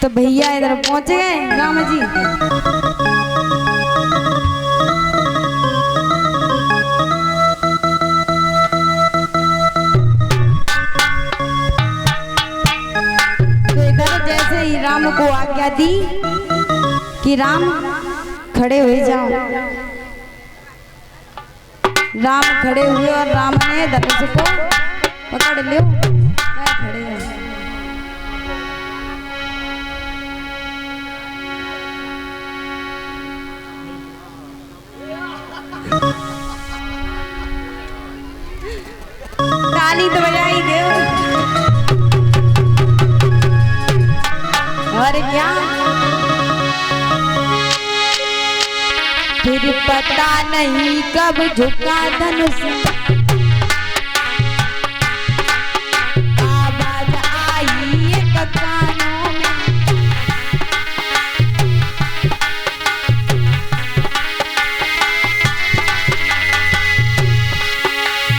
तो भैया इधर पहुंच गए राम जी। तो इधर जैसे ही राम को आज्ञा दी कि राम खड़े हो जाओ, राम खड़े हुए और राम ने धनुष को पकड़ लियो। खड़े हैं। ताली तो बजाई दे। और क्या फिर पता नहीं कब झुका धनुष, आवाज आई एक कानों में,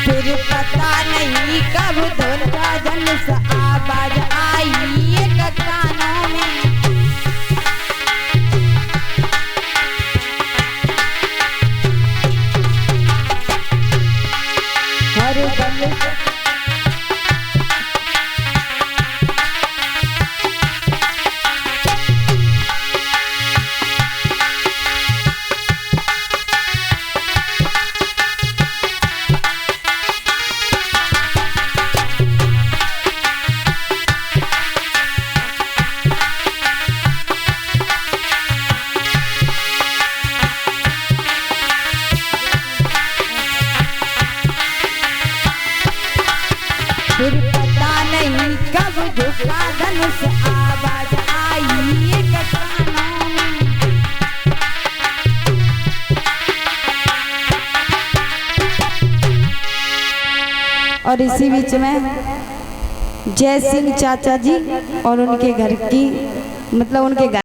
फिर पता नहीं कब झुका धनुष, आवाज आई एक कानों में। फिर पता नहीं कब झुका धनुष, आवाज आई एक कानों में। और इसी बीच में जय सिंह चाचा जी और उनके घर की मतलब उनके घर